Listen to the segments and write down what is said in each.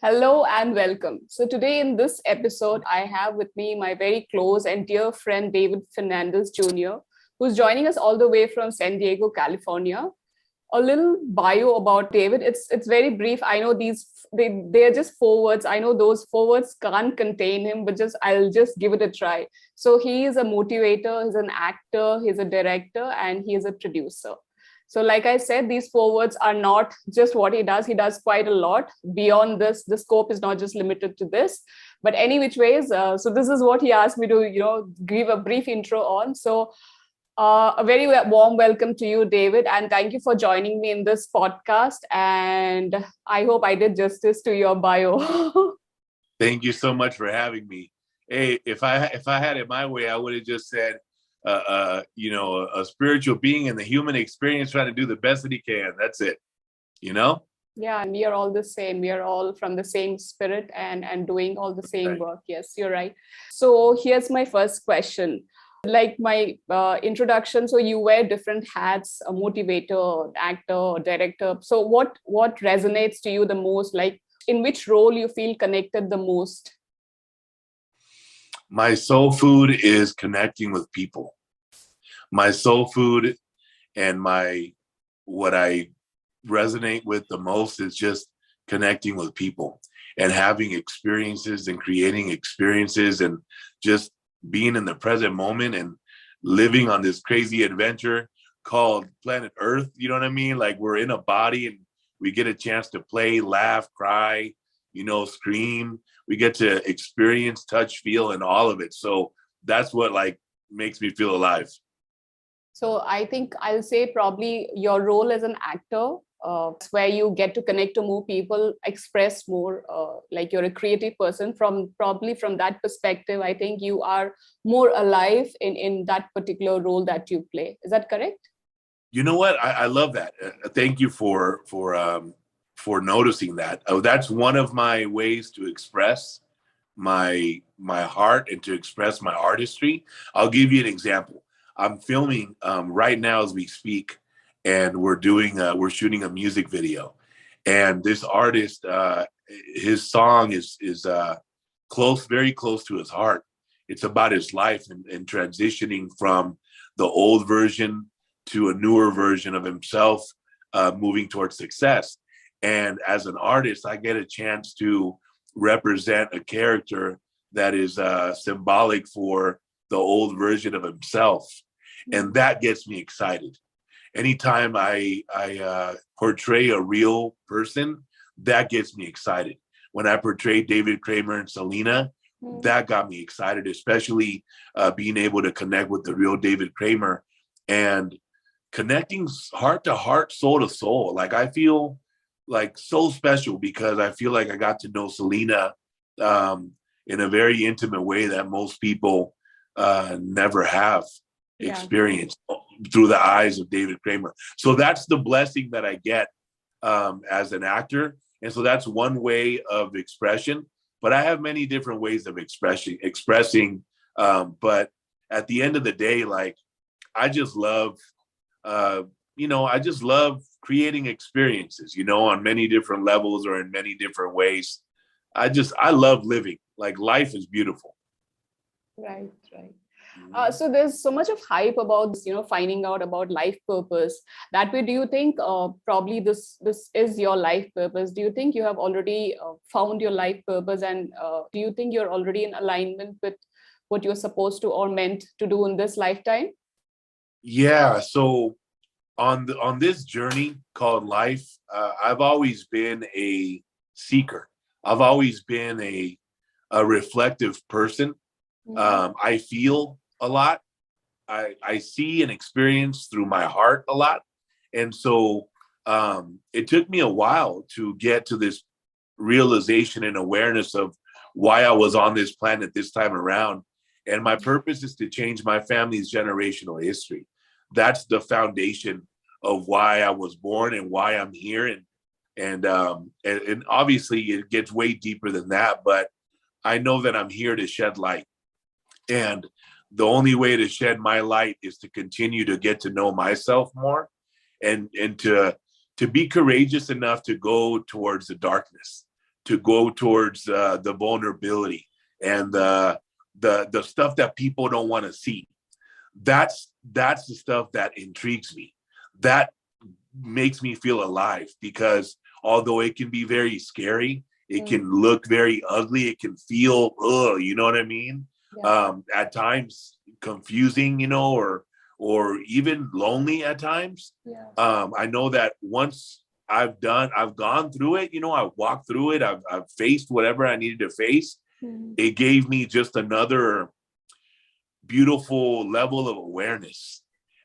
Hello and welcome. So, today in this episode, I have with me my very close and dear friend David Fernandez Jr., who's joining us all the way from San Diego, California. A little bio about David. It's very brief. I know they are just four words. I know those four words can't contain him, but just I'll just give it a try. So he is a motivator, he's an actor, he's a director, and he is a producer. So, like I said, these four words are not just what he does. He does quite a lot beyond this. The scope is not just limited to this. But any which ways, so this is what he asked me to, give a brief intro on. So, a very warm welcome to you, David, and thank you for joining me in this podcast. And I hope I did justice to your bio. Thank you so much for having me. Hey, if I had it my way, I would have just said, a spiritual being in the human experience trying to do the best that he can. That's it, you know? Yeah, and we are all the same. We are all from the same spirit and doing all the same work. Yes, you're right. So here's my first question. Like my introduction, so you wear different hats: a motivator, actor, director. So what resonates to you the most? Like in which role you feel connected the most? My soul food is connecting with people. My soul food and what I resonate with the most is just connecting with people and having experiences and creating experiences and just being in the present moment and living on this crazy adventure called planet Earth. You know what I mean? Like we're in a body and we get a chance to play, laugh, cry, scream. We get to experience, touch, feel, and all of it. So that's what makes me feel alive. So I think I'll say probably your role as an actor, where you get to connect to more people, express more, like you're a creative person. From that perspective, I think you are more alive in that particular role that you play. Is that correct? You know what? I love that. Thank you for noticing that. That's one of my ways to express my heart and to express my artistry. I'll give you an example. I'm filming right now as we speak, and we're shooting a music video. And this artist, his song is very close to his heart. It's about his life and transitioning from the old version to a newer version of himself, moving towards success. And as an artist, I get a chance to represent a character that is symbolic for the old version of himself. And that gets me excited. Anytime I portray a real person, that gets me excited. When I portrayed David Kramer and Selena, that got me excited, especially being able to connect with the real David Kramer and connecting heart to heart, soul to soul. Like I feel like so special because I feel like I got to know Selena in a very intimate way that most people never have experienced through the eyes of David Kramer. So that's the blessing that I get as an actor. And so that's one way of expression, but I have many different ways of expressing. But at the end of the day, I just love, I just love creating experiences, on many different levels or in many different ways. I love living. Like life is beautiful. Right. So there's so much of hype about this, finding out about life purpose. That way, do you think probably this is your life purpose? Do you think you have already found your life purpose, and do you think you're already in alignment with what you're supposed to or meant to do in this lifetime? Yeah. So on this journey called life, I've always been a seeker. I've always been a reflective person. I feel a lot. I see and experience through my heart a lot. And so it took me a while to get to this realization and awareness of why I was on this planet this time around. And my purpose is to change my family's generational history. That's the foundation of why I was born and why I'm here. And obviously it gets way deeper than that, but I know that I'm here to shed light. And the only way to shed my light is to continue to get to know myself more and to be courageous enough to go towards the darkness, to go towards the vulnerability and the stuff that people don't want to see. That's the stuff that intrigues me. That makes me feel alive, because although it can be very scary, it can look very ugly, it can feel, you know what I mean? Yeah. At times confusing, you know, or even lonely at times. Yeah. I know that once I've gone through it, you know, I've walked through it, I've faced whatever I needed to face. It gave me just another beautiful level of awareness,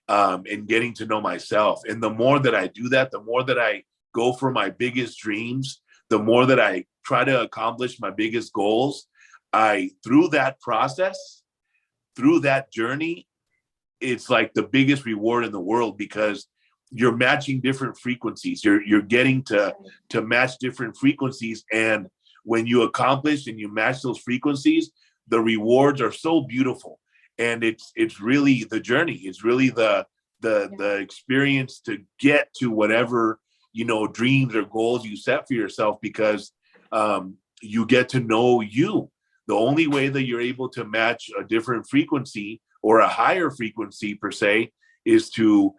and getting to know myself. And the more that I do that, the more that I go for my biggest dreams, the more that I try to accomplish my biggest goals, through that process, through that journey, it's like the biggest reward in the world, because you're matching different frequencies. You're getting to match different frequencies. And when you accomplish and you match those frequencies, the rewards are so beautiful. And it's really the journey. It's really the experience to get to whatever, you know, dreams or goals you set for yourself, because you get to know you. The only way that you're able to match a different frequency or a higher frequency per se is to,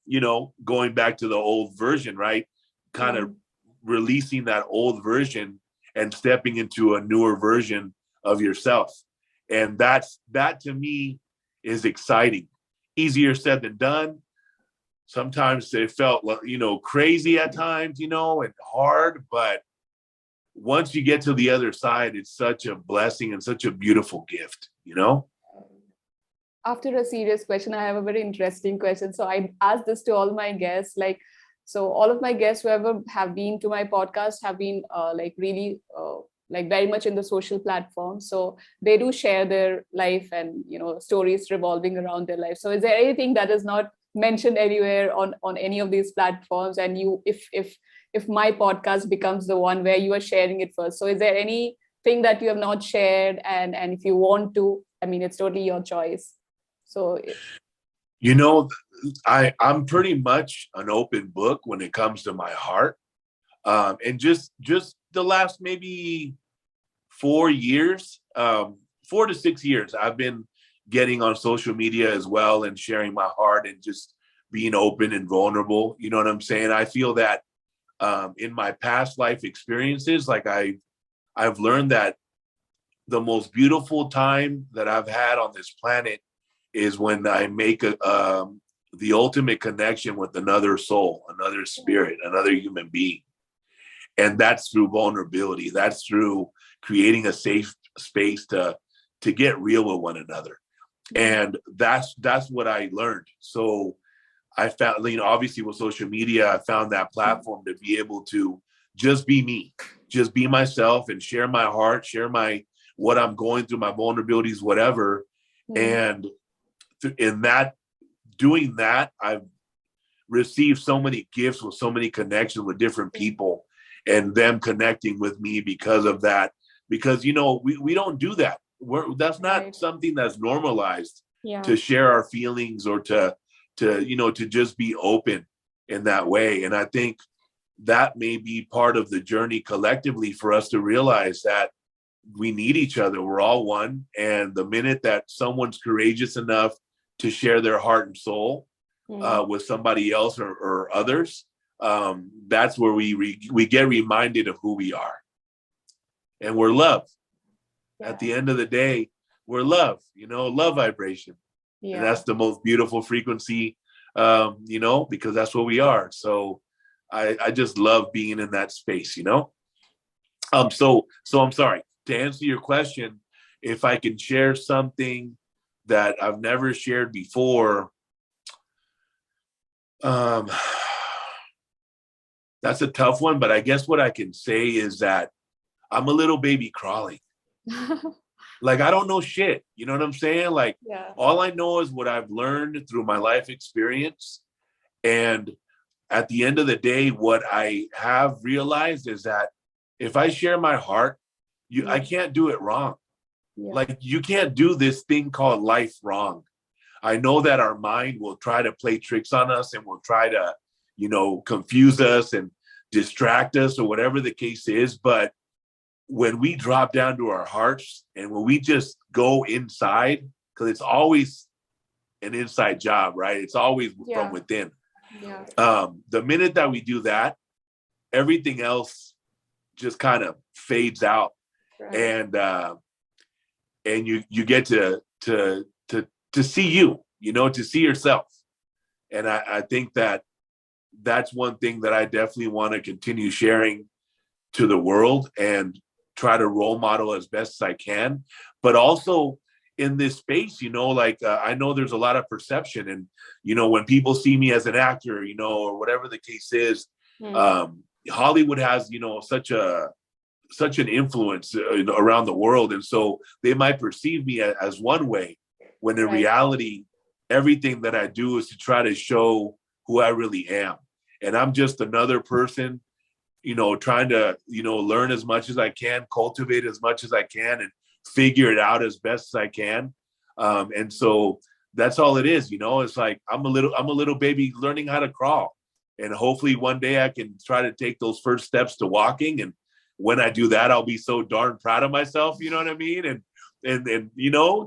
you know, going back to the old version, right? Kind of releasing that old version and stepping into a newer version of yourself. And that to me is exciting. Easier said than done. Sometimes it felt, you know, crazy at times, you know, and hard. But once you get to the other side, it's such a blessing and such a beautiful gift, you know? After a serious question, I have a very interesting question. So I asked this to all my guests, like, so all of my guests, whoever have been to my podcast, have been like really like very much in the social platform. So they do share their life and, you know, stories revolving around their life. So is there anything that is not mentioned anywhere on any of these platforms? And you, if my podcast becomes the one where you are sharing it first, so is there anything that you have not shared? And if you want to, I mean, it's totally your choice. So, you know, I'm pretty much an open book when it comes to my heart. And just the last maybe 4 years, 4 to 6 years, I've been getting on social media as well and sharing my heart and just being open and vulnerable. You know what I'm saying? I feel that in my past life experiences, like I've learned that the most beautiful time that I've had on this planet is when I make the ultimate connection with another soul, another spirit, another human being. And that's through vulnerability. That's through creating a safe space to get real with one another. And that's what I learned. So I found, you know, obviously with social media, I found that platform to be able to just be me, just be myself and share my heart, share what I'm going through, my vulnerabilities, whatever. And in that, doing that, I've received so many gifts with so many connections with different people and them connecting with me because of that. Because, you know, we don't do that. That's not something that's normalized to share our feelings or to, you know, to just be open in that way. And I think that may be part of the journey collectively for us to realize that we need each other. We're all one. And the minute that someone's courageous enough to share their heart and soul with somebody else or others, that's where we get reminded of who we are. And we're love. At the end of the day, we're love, you know, love vibration. And that's the most beautiful frequency, you know, because that's what we are. So I just love being in that space, you know? So I'm sorry, to answer your question, if I can share something that I've never shared before, that's a tough one, but I guess what I can say is that I'm a little baby crawling. Like, I don't know shit. You know what I'm saying? Like, all I know is what I've learned through my life experience. And at the end of the day, what I have realized is that if I share my heart, I can't do it wrong. Like, you can't do this thing called life wrong. I know that our mind will try to play tricks on us and will try to, you know, confuse us and distract us or whatever the case is. But when we drop down to our hearts and when we just go inside, because it's always an inside job, right? It's always from within. Yeah. The minute that we do that, everything else just kind of fades out, Right. and you get to see you, to see yourself. And I think that that's one thing that I definitely want to continue sharing to the world and try to role model as best as I can. But also in this space, I know there's a lot of perception, and, when people see me as an actor, or whatever the case is, Hollywood has, such an influence around the world. And so they might perceive me as one way, when in reality, everything that I do is to try to show who I really am. And I'm just another person, trying to, learn as much as I can, cultivate as much as I can, and figure it out as best as I can. And so that's all it is. It's like, I'm a little baby learning how to crawl. And hopefully one day I can try to take those first steps to walking. And when I do that, I'll be so darn proud of myself. You know what I mean? And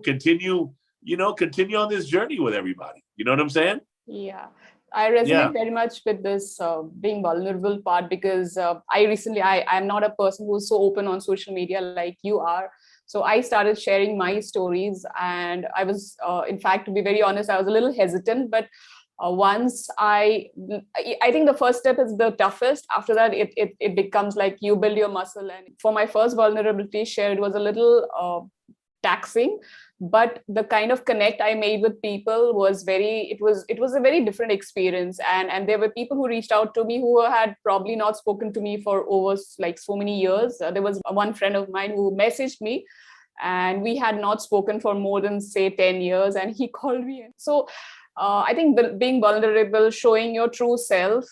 continue on this journey with everybody. You know what I'm saying? Yeah. I resonate very much with this being vulnerable part, because I'm not a person who's so open on social media like you are. So I started sharing my stories, and I was, in fact, to be very honest, I was a little hesitant, but once I think the first step is the toughest. After that, it becomes like you build your muscle. And for my first vulnerability share, it was a little taxing, but the kind of connect I made with people was it was a very different experience. And there were people who reached out to me who had probably not spoken to me for over like so many years. There was one friend of mine who messaged me, and we had not spoken for more than, say, 10 years, and he called me. So I think being vulnerable, showing your true self,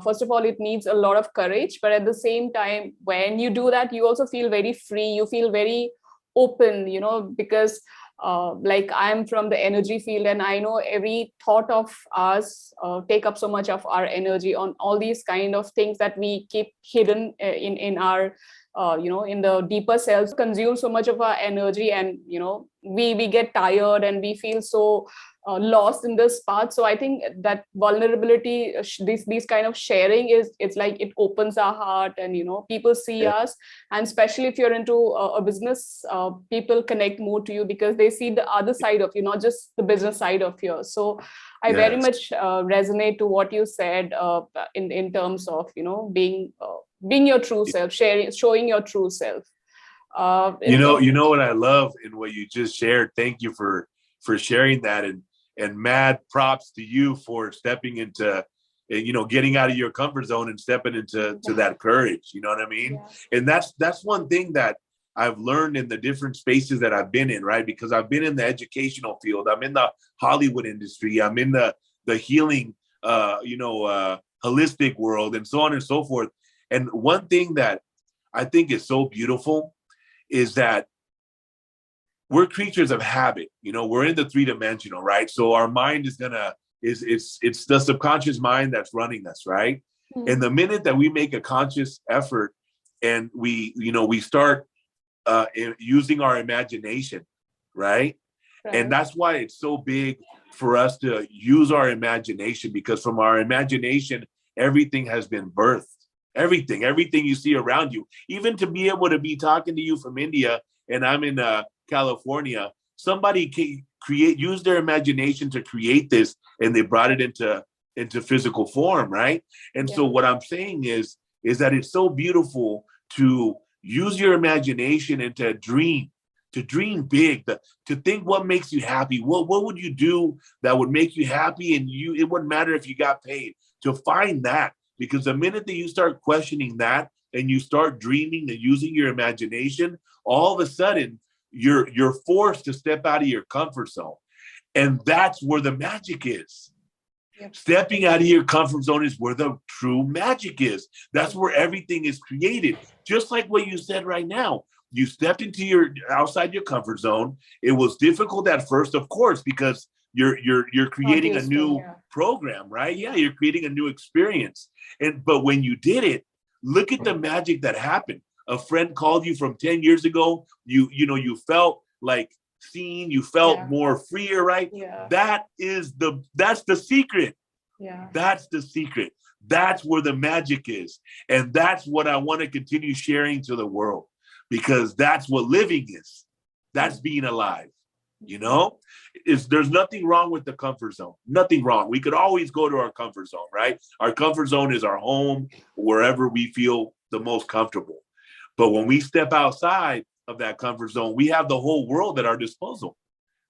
first of all, it needs a lot of courage. But at the same time, when you do that, you also feel very free. You feel very open, because like I'm from the energy field, and I know every thought of us take up so much of our energy on all these kind of things that we keep hidden in our in the deeper selves, consume so much of our energy, and we get tired and we feel so lost in this path. So I think that vulnerability, these kind of sharing, it's like it opens our heart, and people see us. And especially if you're into a business, people connect more to you because they see the other side of you, not just the business side of yours. So I very much resonate to what you said in terms of being your true self, showing your true self. You know what I love in what you just shared. Thank you for sharing that, and mad props to you for stepping into, getting out of your comfort zone and stepping into that courage. You know what I mean? Yeah. And that's one thing that I've learned in the different spaces that I've been in, right? Because I've been in the educational field, I'm in the Hollywood industry, I'm in the healing, holistic world, and so on and so forth. And one thing that I think is so beautiful is that we're creatures of habit. We're in the 3-dimensional, right? So our mind is it's the subconscious mind that's running us, right? Mm-hmm. And the minute that we make a conscious effort and we start using our imagination, right? And that's why it's so big for us to use our imagination, because from our imagination, everything has been birthed. Everything you see around you, even to be able to be talking to you from India and I'm in California, somebody use their imagination to create this, and they brought it into physical form, right? And so what I'm saying is that it's so beautiful to use your imagination and to dream big, to think what makes you happy. What would you do that would make you happy, and it wouldn't matter if you got paid, to find that. Because the minute that you start questioning that and you start dreaming and using your imagination, all of a sudden you're forced to step out of your comfort zone. And that's where the magic is. Yep. Stepping out of your comfort zone is where the true magic is. That's where everything is created. Just like what you said right now. You stepped into outside your comfort zone. It was difficult at first, of course, because you're creating a new program, right? Yeah, you're creating a new experience. But when you did it, Look at the magic that happened. A friend called you from 10 years ago. You felt like seen, you felt more freer, right? Yeah. That's the secret. Yeah. That's the secret. That's where the magic is. And that's what I want to continue sharing to the world, because that's what living is. That's being alive. There's nothing wrong with the comfort zone. Nothing wrong. We could always go to our comfort zone, right? Our comfort zone is our home, wherever we feel the most comfortable. But when we step outside of that comfort zone, we have the whole world at our disposal,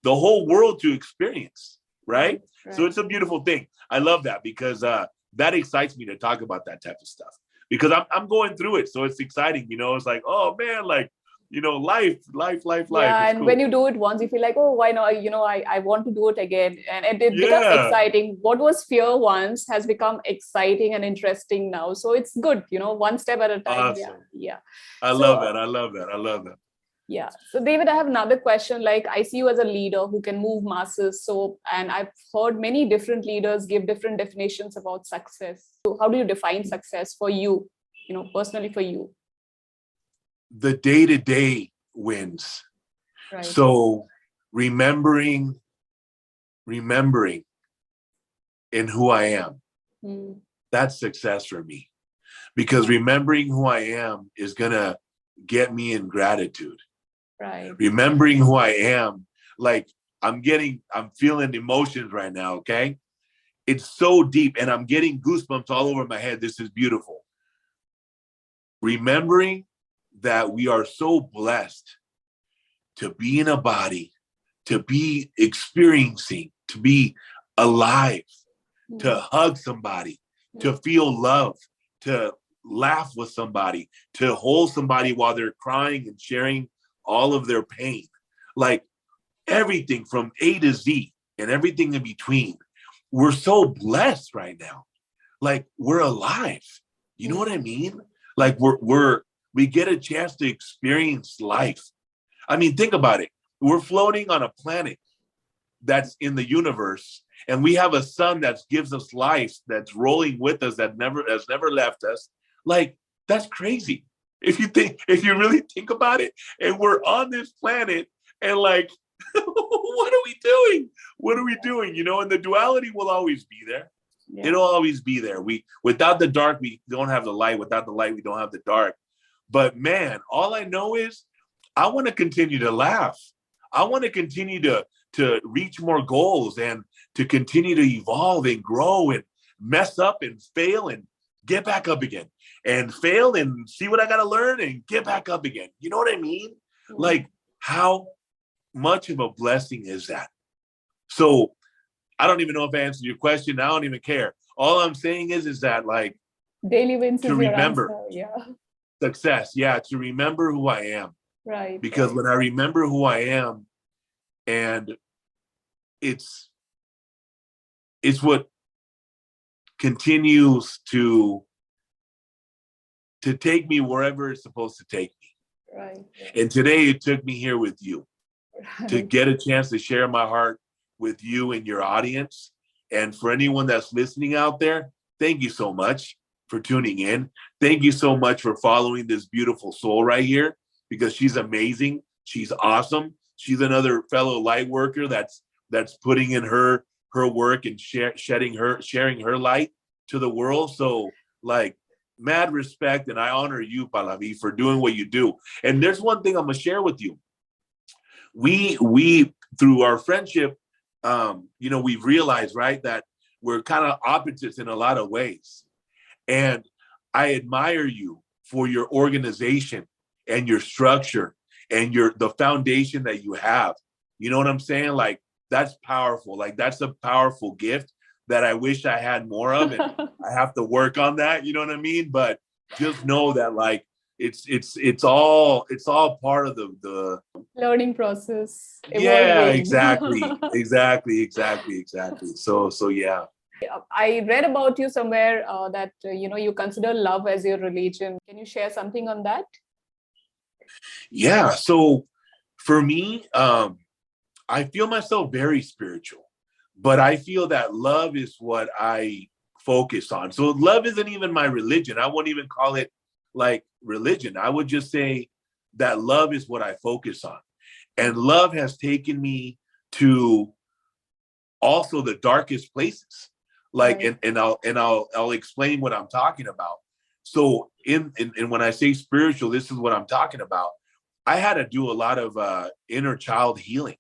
the whole world to experience, right? So it's a beautiful thing. I love that, because that excites me to talk about that type of stuff, because I'm going through it. So it's exciting, it's like, oh man, like, life. Yeah, it's and cool. when you do it once, you feel like, oh, why not? I want to do it again. And it becomes exciting. What was fear once has become exciting and interesting now. So it's good, one step at a time. Awesome. Yeah. I love that. Yeah. So David, I have another question. Like, I see you as a leader who can move masses. So, and I've heard many different leaders give different definitions about success. So how do you define success for you, personally for you? The day-to-day wins. Right. So remembering in who I am, that's success for me, because remembering who I am is going to get me in gratitude. Right. Remembering who I am, like I'm feeling emotions right now. Okay. It's so deep, and I'm getting goosebumps all over my head. This is beautiful. Remembering that we are so blessed to be in a body, to be experiencing, to be alive, to hug somebody, to feel love, to laugh with somebody, to hold somebody while they're crying and sharing all of their pain. Like everything from A to Z and everything in between. We're so blessed right now. Like we're alive. You know what I mean? Like we get a chance to experience life. I mean, think about it. We're floating on a planet that's in the universe, and we have a sun that gives us life, that's rolling with us, that has never left us. Like, that's crazy. If you really think about it, and we're on this planet, and like, what are we doing? What are we doing? And the duality will always be there. Yeah. It'll always be there. Without the dark, we don't have the light. Without the light, we don't have the dark. But man, all I know is I want to continue to laugh. I want to continue to reach more goals, and to continue to evolve and grow and mess up and fail and get back up again, and fail and see what I got to learn and get back up again. You know what I mean? Like, how much of a blessing is that? So I don't even know if I answered your question. I don't even care. All I'm saying is that, like, daily wins to remember success. Yeah. To remember who I am. Right. Because when I remember who I am, and it's what continues to take me wherever it's supposed to take me. Right. And today it took me here with you, to get a chance to share my heart with you and your audience. And for anyone that's listening out there, thank you so much for tuning in. Thank you so much for following this beautiful soul right here, because she's amazing. She's awesome. She's another fellow light worker that's putting in her work and sharing her light to the world. So, like, mad respect, and I honor you, Pallavi, for doing what you do. And there's one thing I'm gonna share with you. We through our friendship, we've realized, right, that we're kind of opposites in a lot of ways. And I admire you for your organization and your structure and the foundation that you have. You know what I'm saying? Like, that's powerful. Like, that's a powerful gift that I wish I had more of, and I have to work on that. You know what I mean? But just know that, like, it's all part of the learning process. Yeah, exactly. So yeah. I read about you somewhere that you consider love as your religion. Can you share something on that? Yeah. So for me, I feel myself very spiritual, but I feel that love is what I focus on. So love isn't even my religion. I won't even call it like religion. I would just say that love is what I focus on. And love has taken me to also the darkest places. Like, Right. I'll explain what I'm talking about. So in when I say spiritual, this is what I'm talking about. I had to do a lot of inner child healing.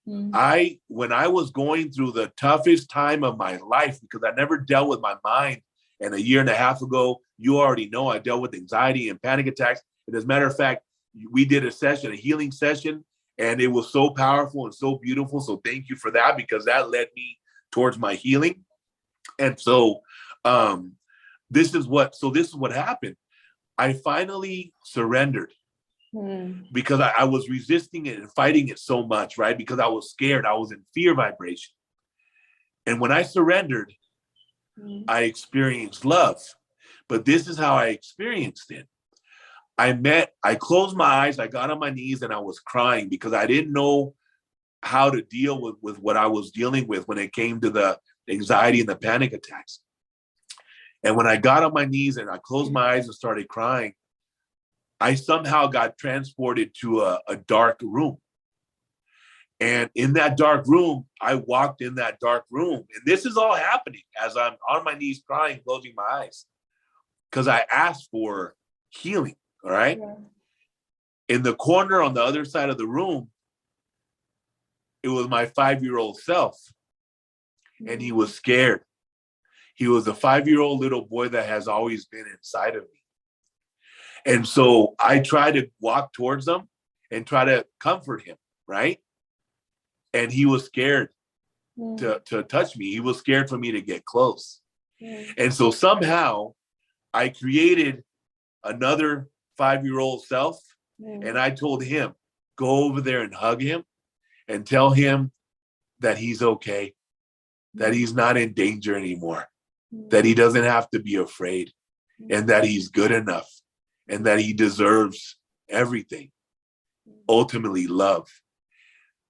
Mm. When I was going through the toughest time of my life, because I never dealt with my mind. And a year and a half ago, you already know I dealt with anxiety and panic attacks. And as a matter of fact, we did a healing session, and it was so powerful and so beautiful. So thank you for that, because that led me towards my healing. And so this is what happened. I finally surrendered because I was resisting it and fighting it so much, right? Because I was scared. I was in fear vibration. And when I surrendered, I experienced love. But this is how I experienced it. I closed my eyes, I got on my knees, and I was crying because I didn't know how to deal with what I was dealing with when it came to the anxiety and the panic attacks. And when I got on my knees and I closed my eyes and started crying, I somehow got transported to a dark room. And in that dark room, I walked in that dark room. And this is all happening as I'm on my knees crying, closing my eyes, because I asked for healing. All right. Yeah. In the corner on the other side of the room, it was my 5-year-old self. And he was scared. He was a 5-year-old little boy that has always been inside of me. And so I tried to walk towards him and try to comfort him, right? And he was scared to touch me. He was scared for me to get close. And so somehow I created another 5-year-old self. And I told him, go over there and hug him and tell him that he's okay, that he's not in danger anymore, that he doesn't have to be afraid, and that he's good enough, and that he deserves everything, ultimately love.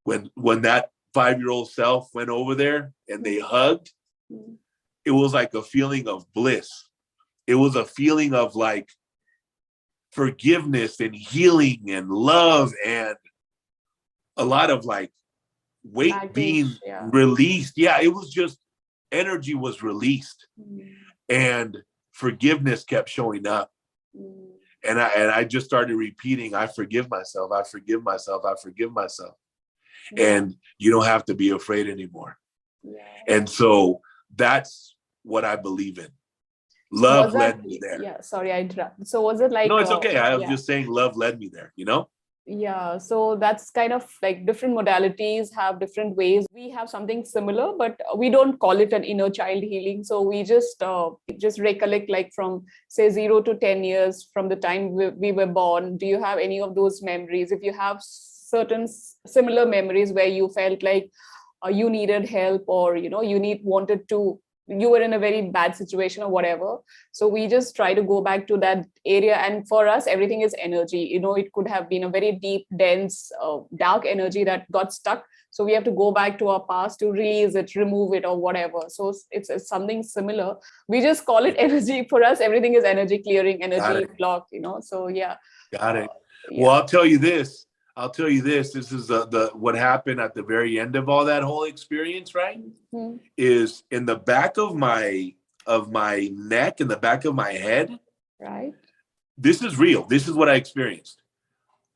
When that 5-year-old self went over there and they hugged, it was like a feeling of bliss. It was a feeling of like forgiveness and healing and love and a lot of like weight being released. Yeah, it was just energy was released and forgiveness kept showing up. And I just started repeating, I forgive myself, I forgive myself, I forgive myself. And you don't have to be afraid anymore. And so that's what I believe in. Love led me there. Yeah, sorry, I interrupted. So was it like... No, it's okay. I was just saying love led me there, you know? Yeah, so that's kind of like different modalities have different ways. We have something similar, but we don't call it an inner child healing. So we just recollect like from say 0 to 10 years from the time we were born. Do you have any of those memories? If you have certain similar memories where you felt like you needed help or, you were in a very bad situation or whatever. So we just try to go back to that area. And for us, everything is energy. It could have been a very deep, dense, dark energy that got stuck. So we have to go back to our past to release it, remove it or whatever. So it's something similar. We just call it energy. For us, everything is energy clearing, energy block, So yeah. Got it. Well, I'll tell you this. This is the what happened at the very end of all that whole experience, right? Is in the back of my neck, in the back of my head. Right. This is real. This is what I experienced.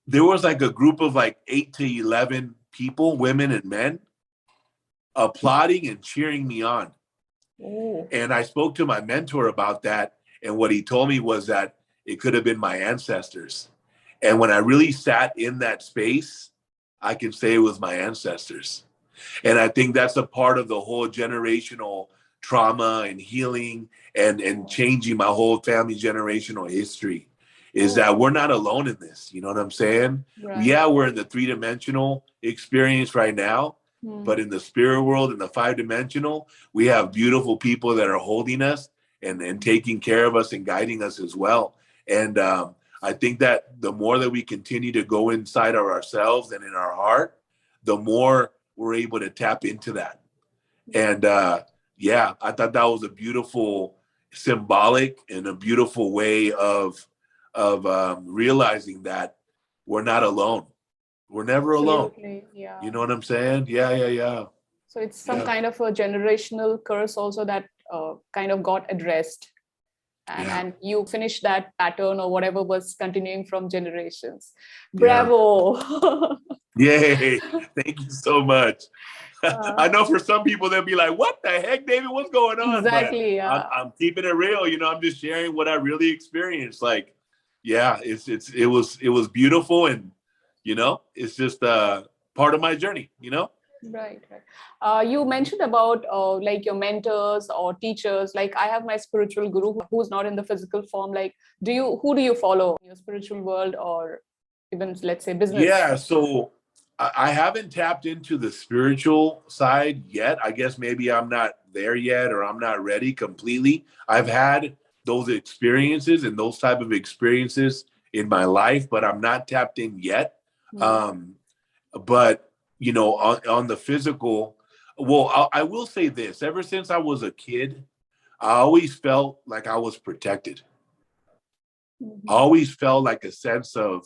There was like a group of like 8 to 11 people, women and men, applauding and cheering me on. Ooh. And I spoke to my mentor about that. And what he told me was that it could have been my ancestors. And when I really sat in that space, I can say it was my ancestors. And I think that's a part of the whole generational trauma and healing and changing my whole family generational history is that we're not alone in this. You know what I'm saying? Right. Yeah, we're in the 3-dimensional experience right now, but in the spirit world, in the 5-dimensional, we have beautiful people that are holding us and taking care of us and guiding us as well. And I think that the more that we continue to go inside of ourselves and in our heart, the more we're able to tap into that. And I thought that was a beautiful symbolic and a beautiful way of of realizing that we're not alone. We're never alone. Absolutely. Yeah. You know what I'm saying? Yeah. So it's some kind of a generational curse also that kind of got addressed. And you finished that pattern or whatever was continuing from generations. Bravo. Yay. Thank you so much. I know for some people they'll be like, what the heck, David, what's going on? Exactly. But I'm keeping it real. I'm just sharing what I really experienced. Like, it was beautiful. And, it's just part of my journey, Right. You mentioned about like your mentors or teachers. Like I have my spiritual guru who's not in the physical form. Like, who do you follow in your spiritual world or even, let's say, business? Yeah. So I haven't tapped into the spiritual side yet. I guess maybe I'm not there yet, or I'm not ready completely. I've had those experiences and those type of experiences in my life, but I'm not tapped in yet. But on the physical, well, I will say this: ever since I was a kid, I always felt like I was protected. I always felt like a sense of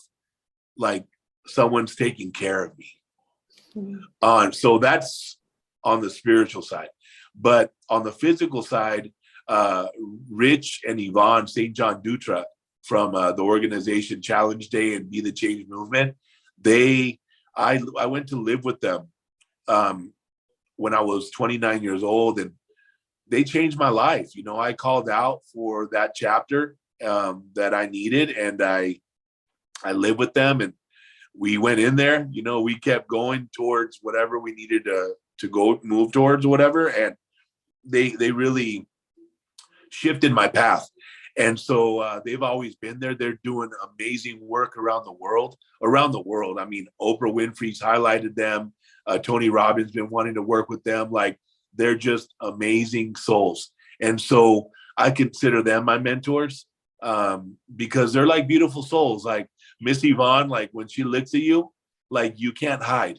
like someone's taking care of me. So that's on the spiritual side. But on the physical side, Rich and Yvonne St. John Dutra from the organization Challenge Day and Be the Change Movement, I went to live with them when I was 29 years old, and they changed my life. I called out for that chapter that I needed, and I lived with them, and we went in there. We kept going towards whatever we needed to go move towards, or whatever, and they really shifted my path. And so they've always been there. They're doing amazing work around the world. I mean, Oprah Winfrey's highlighted them. Tony Robbins been wanting to work with them. Like, they're just amazing souls. And so I consider them my mentors because they're like beautiful souls. Like Miss Yvonne, like when she looks at you, like you can't hide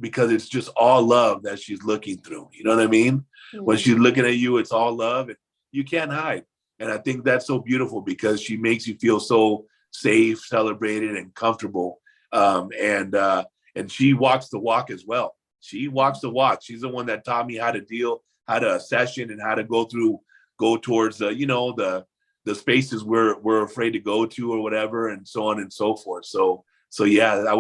because it's just all love that she's looking through. You know what I mean? When she's looking at you, it's all love and you can't hide. And I think that's so beautiful because she makes you feel so safe, celebrated, and comfortable. And she walks the walk as well. She walks the walk. She's the one that taught me how to session and how to go towards the spaces we're afraid to go to or whatever, and so on and so forth. So yeah,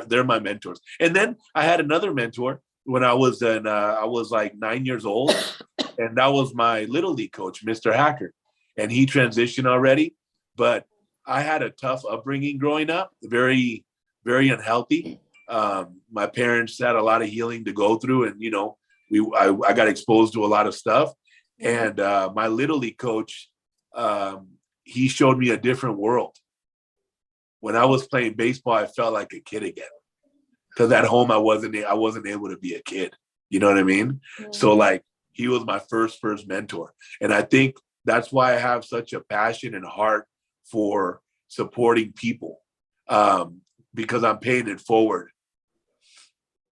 they're my mentors. And then I had another mentor when I was like 9 years old, and that was my little league coach, Mr. Hacker. And he transitioned already, but I had a tough upbringing growing up, very, very unhealthy. My parents had a lot of healing to go through, and I got exposed to a lot of stuff. And my little league coach, he showed me a different world. When I was playing baseball, I felt like a kid again, because at home I wasn't able to be a kid. You know what I mean? So like, he was my first mentor, and I think that's why I have such a passion and heart for supporting people, because I'm paying it forward.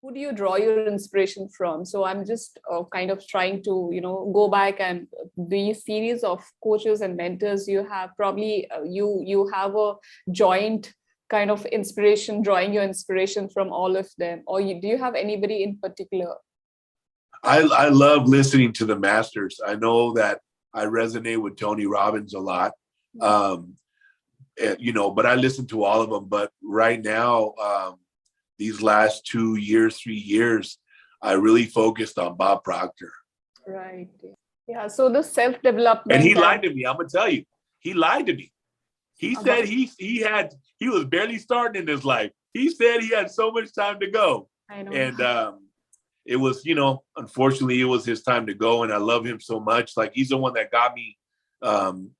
Who do you draw your inspiration from? So I'm just kind of trying to, go back, and the series of coaches and mentors you have, probably you have a joint kind of inspiration, drawing your inspiration from all of them, or do you have anybody in particular? I love listening to the masters. I know that I resonate with Tony Robbins a lot, but I listen to all of them. But right now, these last 2 years, 3 years, I really focused on Bob Proctor. Right. Yeah. So the self-development. And he lied to me. I'm gonna tell you, he lied to me. He said he was barely starting in his life. He said he had so much time to go. I know. And it was, unfortunately, it was his time to go. And I love him so much. Like, he's the one that got me,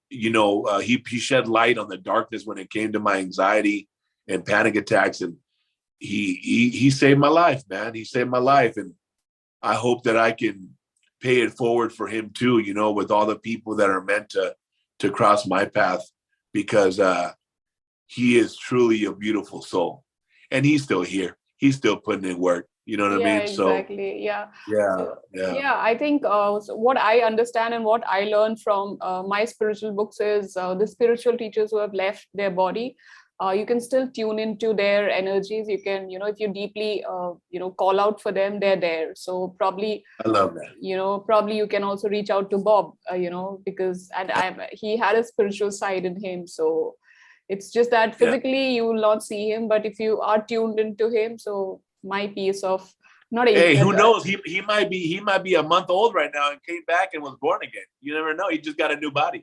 he shed light on the darkness when it came to my anxiety and panic attacks. And he saved my life, man. He saved my life. And I hope that I can pay it forward for him too, with all the people that are meant to cross my path, because he is truly a beautiful soul. And he's still here. He's still putting in work. You know what I Yeah, mean? So exactly. Yeah. yeah, So, yeah, yeah, I think so what I understand and what I learned from my spiritual books is the spiritual teachers who have left their body, you can still tune into their energies. You can, if you deeply, call out for them, they're there. So probably, I love that. probably you can also reach out to Bob, because he had a spiritual side in him. So it's just that Yeah. physically you will not see him, but if you are tuned into him, so my piece of not Hey, even who knows? He might be a month old right now and came back and was born again. You never know. He just got a new body.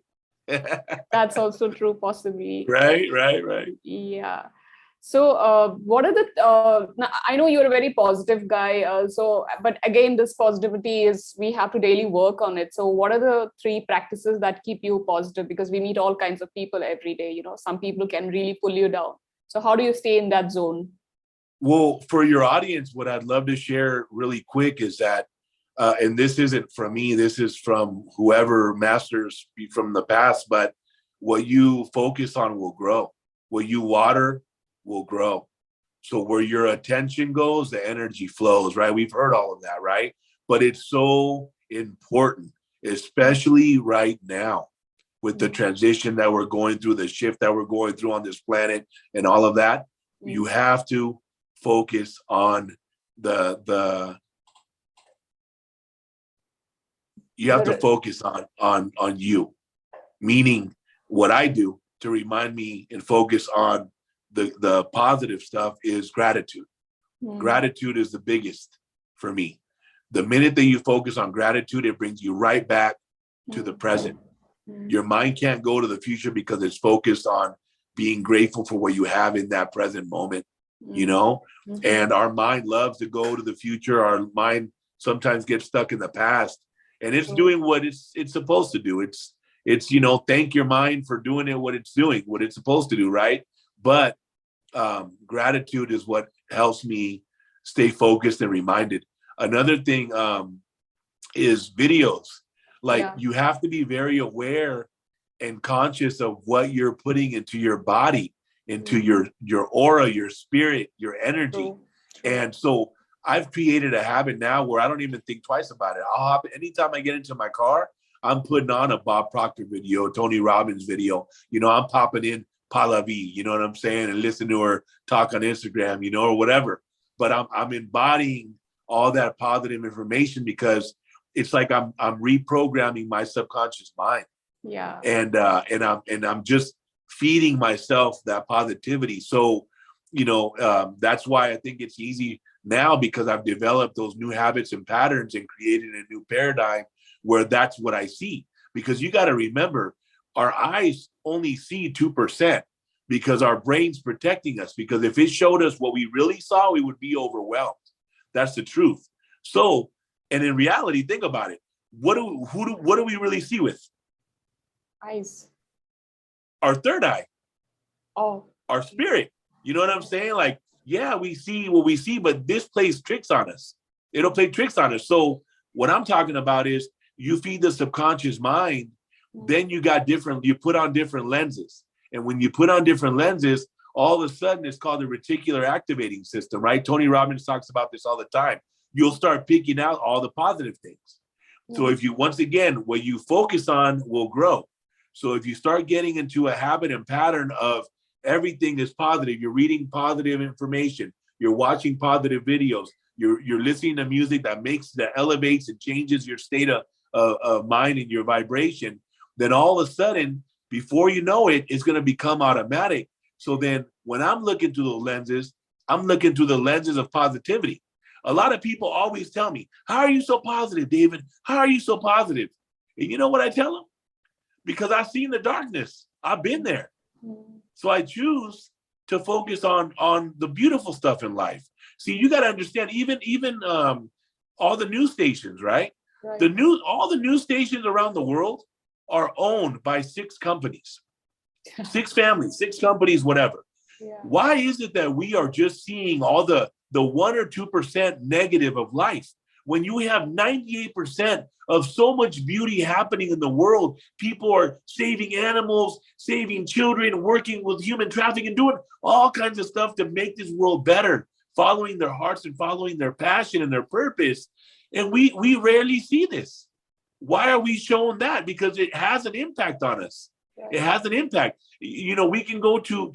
that's also true, possibly. Right, right, right. Yeah. So, what are the? I know you're a very positive guy. But again, this positivity is we have to daily work on it. So, what are the three practices that keep you positive? Because we meet all kinds of people every day. Some people can really pull you down. So, how do you stay in that zone? Well, for your audience, what I'd love to share really quick is that, and this isn't from me, this is from whoever masters from the past, but what you focus on will grow. What you water will grow. So where your attention goes, the energy flows, right? We've heard all of that, right? But it's so important, especially right now with the transition that we're going through, the shift that we're going through on this planet and all of that. You have to focus on the you have to focus on you, meaning what I do to remind me and focus on the positive stuff is gratitude. Gratitude is the biggest for me. The minute that you focus on gratitude, it brings you right back to the present. Your mind can't go to the future because it's focused on being grateful for what you have in that present moment, and our mind loves to go to the future. Our mind sometimes gets stuck in the past, and it's doing what it's supposed to do. It's thank your mind for doing it, what it's doing, what it's supposed to do, right? But gratitude is what helps me stay focused and reminded. Another thing is videos. Like you have to be very aware and conscious of what you're putting into your body, into your aura, your spirit, your energy. And so I've created a habit now where I don't even think twice about it. I'll hop anytime I get into my car, I'm putting on a Bob Proctor video, Tony Robbins video. I'm popping in Pallavi, you know what I'm saying, and listen to her talk on Instagram, or whatever. But I'm embodying all that positive information because it's like I'm reprogramming my subconscious mind. Yeah. And I'm just feeding myself that positivity. So, that's why I think it's easy now, because I've developed those new habits and patterns and created a new paradigm where that's what I see. Because you got to remember, our eyes only see 2% because our brain's protecting us. Because if it showed us what we really saw, we would be overwhelmed. That's the truth. So, and in reality, think about it. What do we really see with? Eyes. Our third eye. Oh. Our spirit. You know what I'm saying? Like, yeah, we see what we see, but this plays tricks on us. It'll play tricks on us. So what I'm talking about is you feed the subconscious mind, then you put on different lenses. And when you put on different lenses, all of a sudden it's called the reticular activating system, right? Tony Robbins talks about this all the time. You'll start picking out all the positive things. So if you, once again, what you focus on will grow. So if you start getting into a habit and pattern of everything is positive, you're reading positive information, you're watching positive videos, you're listening to music that elevates and changes your state of mind and your vibration, then all of a sudden, before you know it, it's going to become automatic. So then when I'm looking through the lenses, I'm looking through the lenses of positivity. A lot of people always tell me, how are you so positive, David? How are you so positive? And you know what I tell them? Because I've seen the darkness. I've been there. So I choose to focus on the beautiful stuff in life. See, you got to understand, even all the news stations, right? All the news stations around the world are owned by 6 companies, 6 families, 6 companies, whatever. Yeah. Why is it that we are just seeing all the 1 or 2% negative of life when you have 98% of so much beauty happening in the world? People are saving animals, saving children, working with human trafficking, doing all kinds of stuff to make this world better following their hearts and following their passion and their purpose. And we rarely see this. Why are we shown that? Because it has an impact on us. It has an impact. We can go to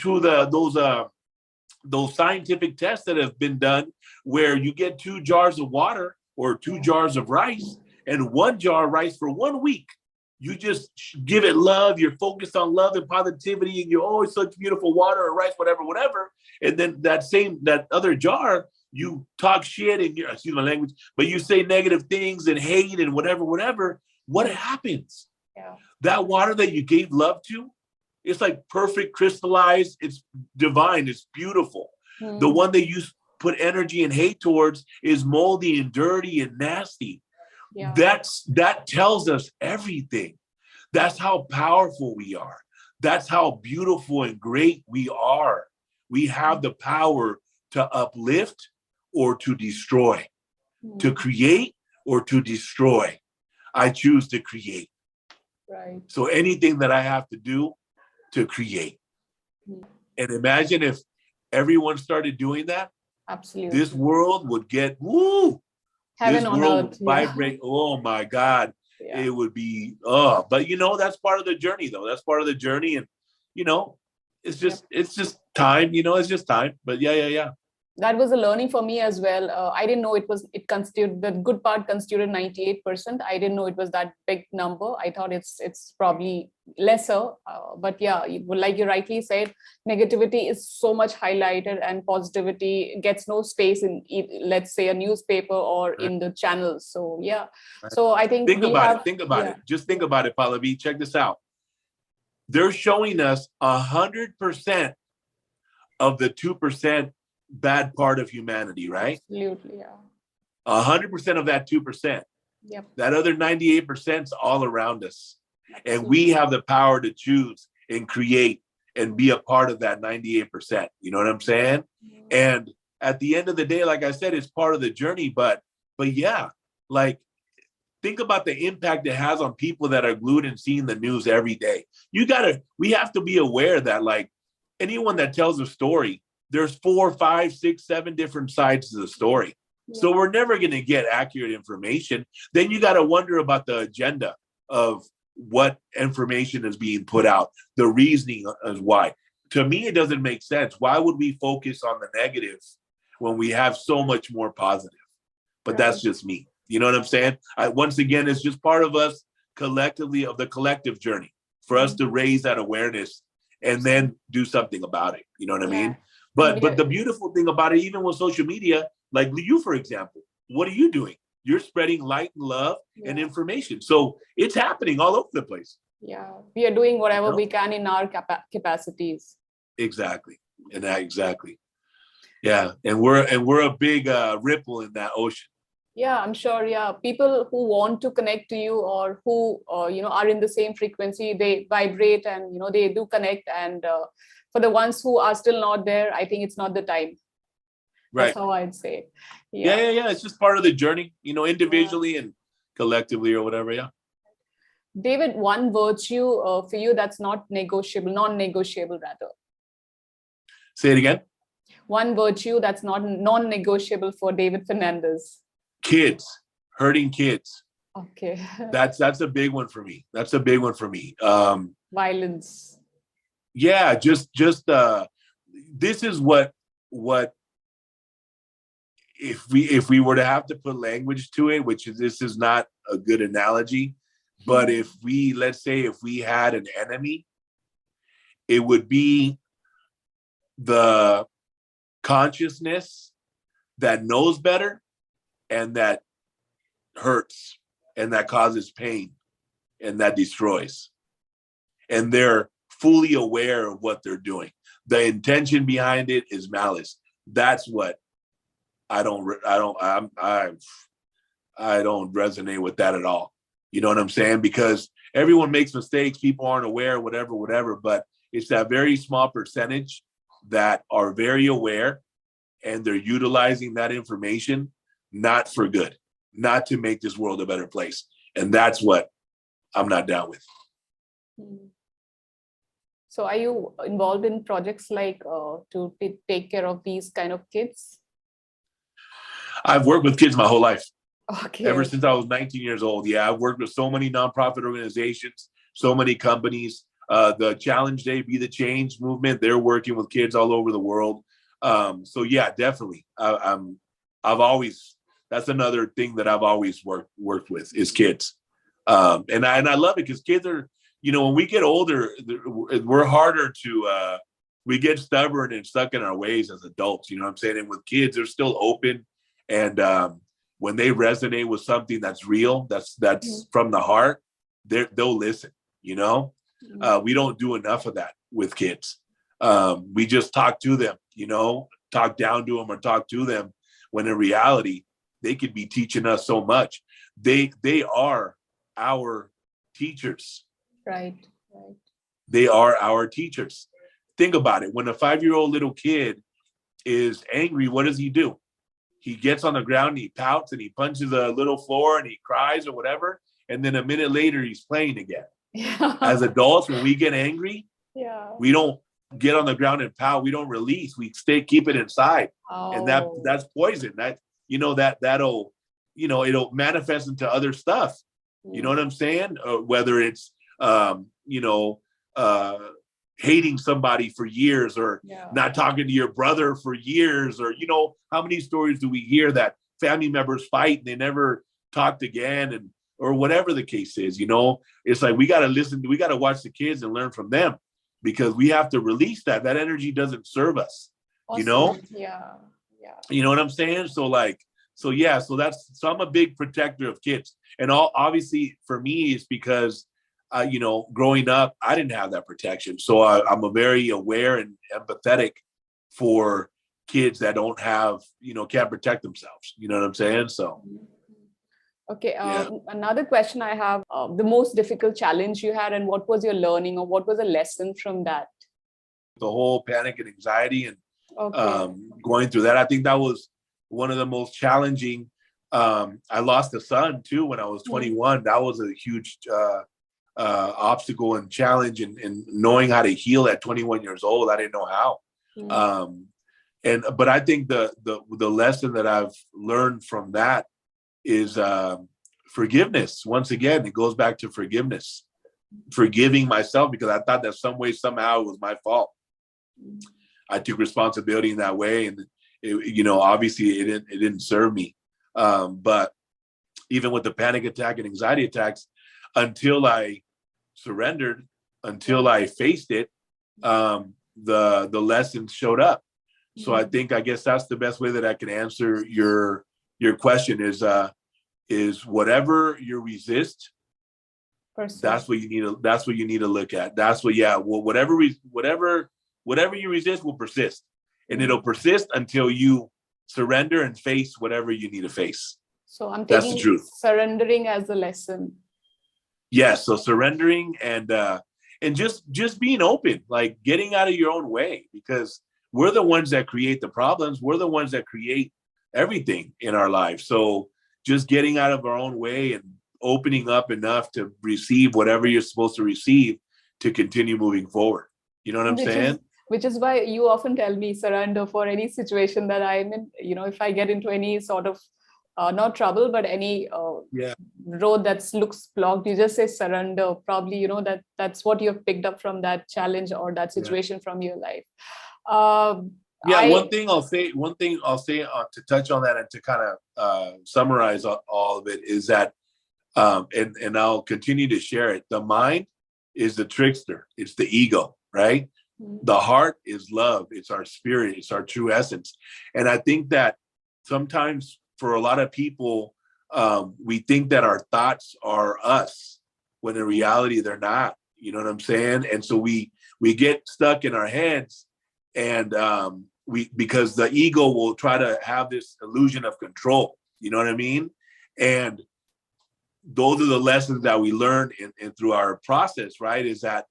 those scientific tests that have been done where you get 2 jars of water or 2 jars of rice and 1 jar of rice for 1 week. You just give it love. You're focused on love and positivity, and you're always such beautiful water or rice, whatever. And then that other jar, you talk shit and excuse my language, but you say negative things and hate and whatever. What happens? Yeah. That water that you gave love to, it's like perfect, crystallized. It's divine. It's beautiful. The one that you put energy and hate towards is moldy and dirty and nasty. Yeah. That tells us everything. That's how powerful we are. That's how beautiful and great we are. We have the power to uplift or to destroy, to create or to destroy. I choose to create. Right. So anything that I have to do to create. And imagine if everyone started doing that. Absolutely. This world would get Heaven this on world earth. would vibrate. Oh my God. Yeah. It would be but that's part of the journey though. That's part of the journey. And it's just time, it's just time. But yeah. That was a learning for me as well. I didn't know it constituted, the good part constituted 98%. I didn't know it was that big number. I thought it's probably lesser. But yeah, like you rightly said, negativity is so much highlighted and positivity gets no space in, let's say, a newspaper or in the channels. So yeah. So I think Think about it. Just think about it, Pallavi. Check this out. They're showing us 100% of the 2% bad part of humanity, right? Absolutely, yeah. 100% of that 2%. Yep. That other 98% is all around us. Absolutely. And we have the power to choose and create and be a part of that 98%. You know what I'm saying? And at the end of the day, like I said, it's part of the journey. But yeah, like think about the impact it has on people that are glued and seeing the news every day. We have to be aware that like anyone that tells a story, there's 4, 5, 6, 7 different sides to the story. Yeah. So we're never going to get accurate information. Then you got to wonder about the agenda of what information is being put out, the reasoning is why. To me, it doesn't make sense. Why would we focus on the negative when we have so much more positive? But that's just me. You know what I'm saying? Once again, it's just part of us collectively, of the collective journey for us to raise that awareness and then do something about it. You know what I mean? But the beautiful thing about it, even with social media, like you, for example, what are you doing? You're spreading light and love and information. So it's happening all over the place. Yeah, we are doing whatever we can in our capacities. Exactly. Exactly. Yeah. And we're a big ripple in that ocean. Yeah, I'm sure. Yeah, people who want to connect to you or who are in the same frequency, they vibrate and they do connect. And for the ones who are still not there, I think it's not the time. Right. That's how I'd say. Yeah. It's just part of the journey, individually and collectively or whatever. Yeah. David, one virtue for you that's not negotiable, non-negotiable rather. Say it again. One virtue that's not non-negotiable for David Fernandez. Kids, hurting kids. Okay. That's a big one for me. Violence. Yeah, just this is what if we were to have to put language to it, this is not a good analogy, but let's say if we had an enemy, it would be the consciousness that knows better and that hurts and that causes pain and that destroys. And they're fully aware of what they're doing. The intention behind it is malice. That's what I don't resonate with that at all. You know what I'm saying? Because everyone makes mistakes. People aren't aware, whatever. But it's that very small percentage that are very aware and they're utilizing that information, not for good, not to make this world a better place. And that's what I'm not down with. So are you involved in projects like to take care of these kind of kids? I've worked with kids my whole life. Okay. Ever since I was 19 years old. Yeah, I've worked with so many nonprofit organizations, so many companies. The Challenge Day, Be the Change movement, they're working with kids all over the world. So yeah, definitely. I've always, that's another thing that I've always worked with is kids. And I love it because kids are, when we get older, we're harder to, we get stubborn and stuck in our ways as adults, you know what I'm saying? And with kids, they're still open. And when they resonate with something that's real, that's from the heart, they'll listen, We don't do enough of that with kids. We just talk to them, talk down to them or talk to them, when in reality, they could be teaching us so much. They are our teachers. Right. They are our teachers. Think about it. When a 5-year-old little kid is angry, what does he do? He gets on the ground and he pouts and he punches a little floor and he cries or whatever. And then a minute later, he's playing again. Yeah. As adults, when we get angry, we don't get on the ground and pout. We don't release. We keep it inside. Oh. And that's poison. That'll it'll manifest into other stuff. You know what I'm saying? Whether it's hating somebody for years or not talking to your brother for years, or how many stories do we hear that family members fight and they never talked again, or whatever the case is. It's like we got to listen, we got to watch the kids and learn from them, because we have to release that energy doesn't serve us. Awesome. You know what I'm saying? So I'm a big protector of kids, and obviously for me it's because growing up, I didn't have that protection. So I'm a very aware and empathetic for kids that don't have, can't protect themselves. You know what I'm saying? So. Okay. Another question I have, the most difficult challenge you had, and what was your learning, or what was a lesson from that? The whole panic and anxiety and going through that, I think that was one of the most challenging. I lost a son too when I was 21. That was a huge obstacle and challenge, and knowing how to heal at 21 years old. I didn't know how. But I think the lesson that I've learned from that is forgiveness. Once again, it goes back to forgiveness, forgiving myself, because I thought that some way, somehow it was my fault. I took responsibility in that way, and obviously it didn't serve me. But even with the panic attack and anxiety attacks, until I surrendered, until I faced it, the lessons showed up. So I guess that's the best way that I can answer your question is whatever you resist, that's what you need to look at. That's what, whatever you resist will persist, and it'll persist until you surrender and face whatever you need to face. So I'm taking surrendering as a lesson. Yes. So surrendering and just being open, like getting out of your own way, because we're the ones that create the problems. We're the ones that create everything in our life. So just getting out of our own way and opening up enough to receive whatever you're supposed to receive to continue moving forward. You know what I'm saying? Which is why you often tell me surrender for any situation that I'm in. If I get into any sort of not trouble, but any road that looks blocked, you just say surrender. Probably, that's what you've picked up from that challenge or that situation from your life. One thing I'll say to touch on that and to kind of summarize all of it is that, and I'll continue to share it. The mind is the trickster. It's the ego, right? The heart is love. It's our spirit. It's our true essence. And I think that sometimes for a lot of people, we think that our thoughts are us, when in reality they're not. You know what I'm saying? And so we get stuck in our heads, and because the ego will try to have this illusion of control. You know what I mean? And those are the lessons that we learn in through our process, right? Is that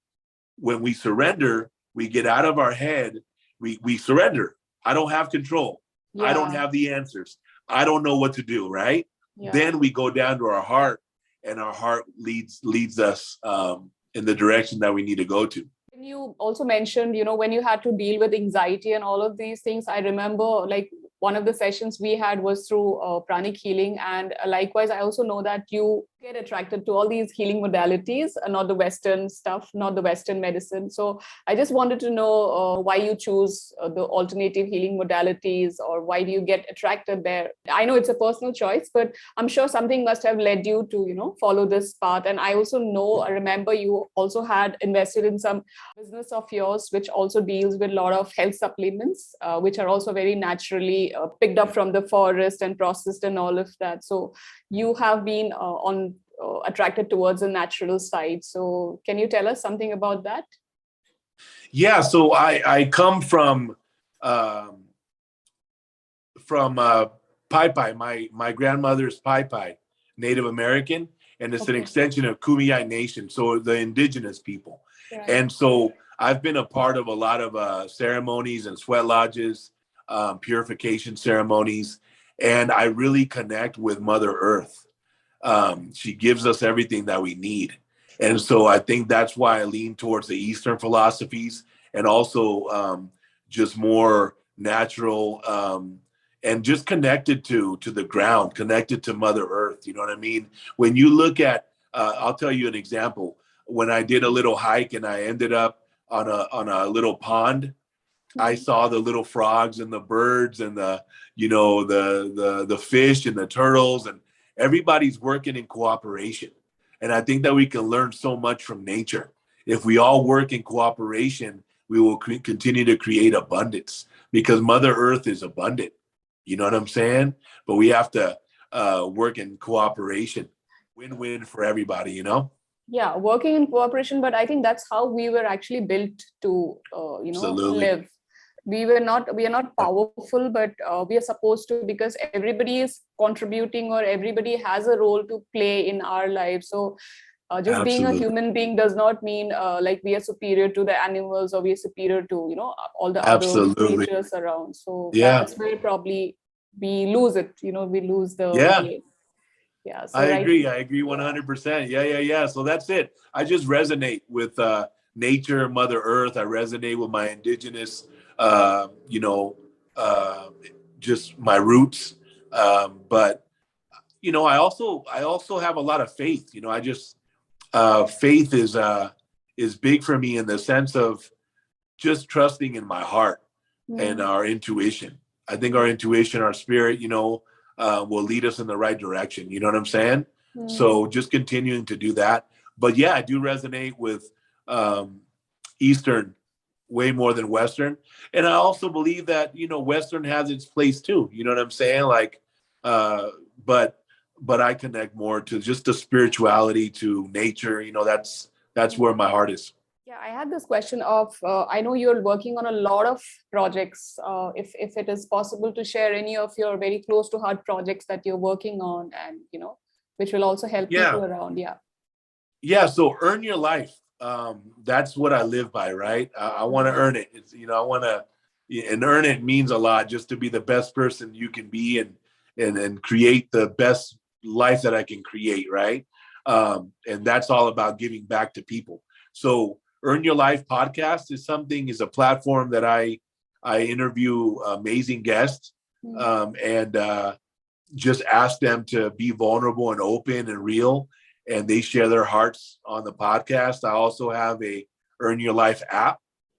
when we surrender, we get out of our head, we surrender. I don't have control. Yeah. I don't have the answers. I don't know what to do, right? Yeah. Then we go down to our heart, and our heart leads us in the direction that we need to go to. You also mentioned, when you had to deal with anxiety and all of these things, I remember like one of the sessions we had was through pranic healing. And likewise, I also know that you get attracted to all these healing modalities, not the Western stuff, not the Western medicine. So I just wanted to know why you choose the alternative healing modalities, or why do you get attracted there? I know it's a personal choice, but I'm sure something must have led you to, follow this path. And I also know, I remember you also had invested in some business of yours, which also deals with a lot of health supplements, which are also very naturally picked up from the forest and processed and all of that. So you have been attracted towards the natural side. So can you tell us something about that? Yeah, so I come from Pai Pai. My grandmother's Pai Pai, Native American, and it's an extension of Kumeyaay Nation, so the indigenous people. Right. And so I've been a part of a lot of ceremonies and sweat lodges, purification ceremonies, and I really connect with Mother Earth. She gives us everything that we need. And so I think that's why I lean towards the Eastern philosophies, and also just more natural and just connected to the ground, connected to Mother Earth. You know what I mean? When you look at, I'll tell you an example. When I did a little hike and I ended up on a little pond, I saw the little frogs and the birds and the fish and the turtles, and everybody's working in cooperation. And I think that we can learn so much from nature. If we all work in cooperation, we will continue to create abundance, because Mother Earth is abundant. You know what I'm saying? But we have to work in cooperation. Win-win for everybody, Yeah, working in cooperation. But I think that's how we were actually built to, live. We are not powerful, but we are supposed to, because everybody is contributing, or everybody has a role to play in our lives. So just being a human being does not mean like we are superior to the animals, or we are superior to all the other creatures around. So that's where probably we lose it. We lose the game. Yeah, so I agree 100%. Yeah. So that's it. I just resonate with nature, Mother Earth. I resonate with my indigenous just my roots. But I also have a lot of faith. I just faith is big for me, in the sense of just trusting in my heart and our intuition. I think our intuition, our spirit, will lead us in the right direction. You know what I'm saying? So just continuing to do that. But yeah, I do resonate with Eastern way more than Western. And I also believe that, Western has its place too. You know what I'm saying? Like, but I connect more to just the spirituality, to nature. That's where my heart is. Yeah, I had this question of, I know you're working on a lot of projects. If it is possible to share any of your very close to heart projects that you're working on, and, which will also help people around. Yeah. Yeah. So earn your life. That's what I live by, right? I want to earn it. It's, I want to, and earn it means a lot, just to be the best person you can be, and create the best life that I can create, right? And that's all about giving back to people. So Earn Your Life podcast is a platform that I interview amazing guests and just ask them to be vulnerable and open and real, and they share their hearts on the podcast. I also have a Earn Your Life app.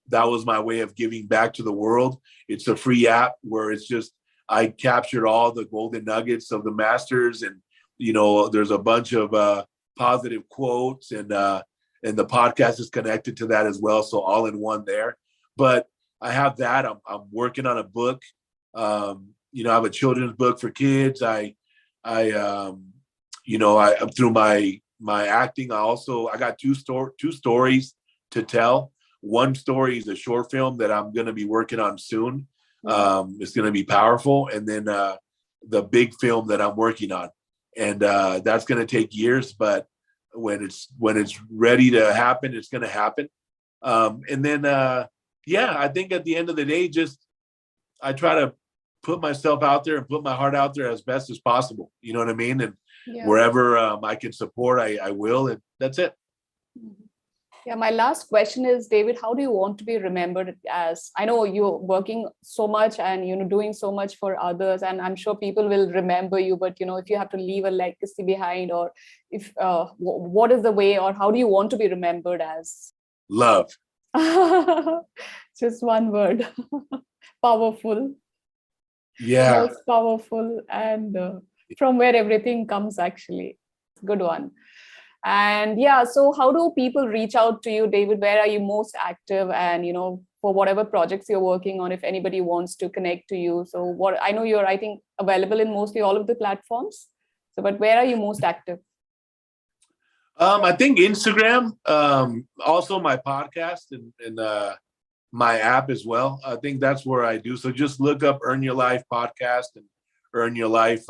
That was my way of giving back to the world. It's a free app where it's just, I captured all the golden nuggets of the masters, and there's a bunch of positive quotes, and the podcast is connected to that as well. So all in one there. But I have that. I'm working on a book. I have a children's book for kids. I through my acting, I got two stories to tell. One story is a short film that I'm going to be working on soon. It's going to be powerful. And then the big film that I'm working on, and that's going to take years, but when it's ready to happen, it's going to happen. And then, I think at the end of the day, just I try to put myself out there and put my heart out there as best as possible. You know what I mean? And wherever I can support, I will. And that's it. Yeah, my last question is, David, how do you want to be remembered as? I know you're working so much and doing so much for others, and I'm sure people will remember you. But if you have to leave a legacy behind, or if what is the way, or how do you want to be remembered as? Love. Just one word. Powerful. Yeah. Most powerful, and from where everything comes, actually. Good one. And yeah, so how do people reach out to you, David? Where are you most active? And for whatever projects you're working on, if anybody wants to connect to you. So what I know you're, I think, available in mostly all of the platforms. So, but where are you most active? I think Instagram, also my podcast and my app as well. I think that's where I do. So just look up Earn Your Life podcast and Earn Your Life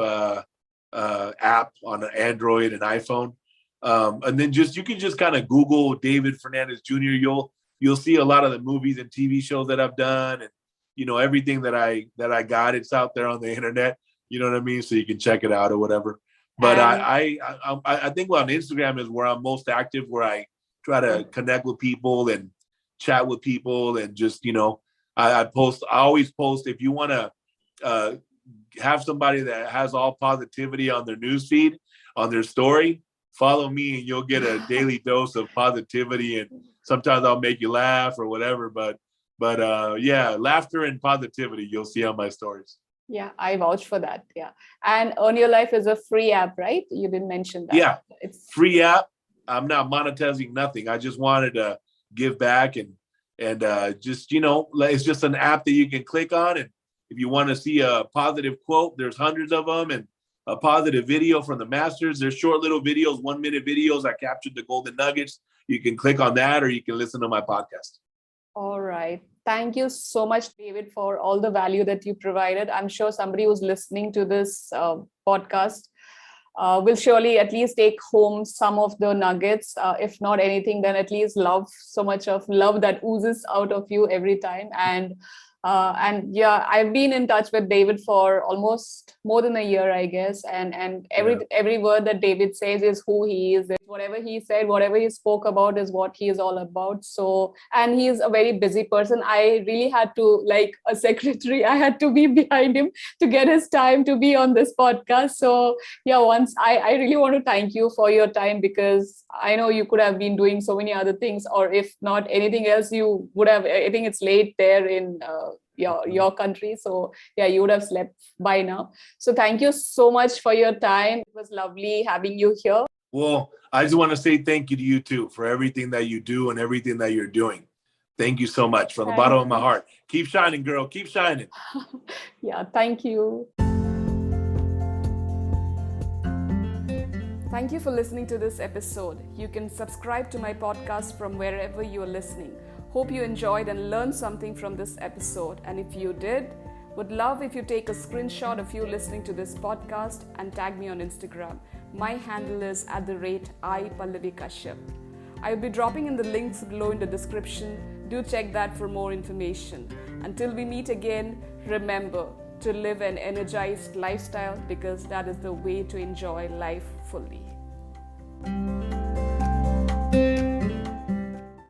app on Android and iPhone. And then you can just kind of Google David Fernandez Jr. You'll see a lot of the movies and TV shows that I've done, and everything that I got. It's out there on the internet. You know what I mean? So you can check it out or whatever. But I think on Instagram is where I'm most active, where I try to connect with people and chat with people, and just I post. I always post. If you want to have somebody that has all positivity on their newsfeed, on their story, follow me and you'll get a daily dose of positivity. And sometimes I'll make you laugh or whatever. But yeah, laughter and positivity you'll see on my stories. Yeah, I vouch for that. Yeah. And Earn Your Life is a free app, right? You didn't mention that. Yeah, it's free app. I'm not monetizing nothing. I just wanted to give back and just it's just an app that you can click on, and if you want to see a positive quote, there's hundreds of them, and a positive video from the masters. There's short little videos, 1 minute videos. I captured the golden nuggets. You can click on that, or you can listen to my podcast. All right. Thank you so much, David, for all the value that you provided. I'm sure somebody who's listening to this podcast will surely at least take home some of the nuggets. If not anything, then at least so much of love that oozes out of you every time. And yeah, I've been in touch with David for almost more than a year, I guess. And every word that David says is who he is. Whatever he said, whatever he spoke about is what he is all about. So, and he's a very busy person. I really had to, like a secretary, I had to be behind him to get his time to be on this podcast. So yeah, once I really want to thank you for your time, because I know you could have been doing so many other things, or if not anything else, you would have, I think it's late there in your country. So yeah, you would have slept by now. So thank you so much for your time. It was lovely having you here. Well, I just want to say thank you to you too for everything that you do and everything that you're doing. Thank you so much from the bottom of my heart. Keep shining, girl. Keep shining. Yeah, thank you. Thank you for listening to this episode. You can subscribe to my podcast from wherever you are listening. Hope you enjoyed and learned something from this episode. And if you did, would love if you take a screenshot of you listening to this podcast and tag me on Instagram. My handle is @Pallavi Kashyap. I will be dropping in the links below in the description. Do check that for more information. Until we meet again, remember to live an energized lifestyle, because that is the way to enjoy life fully.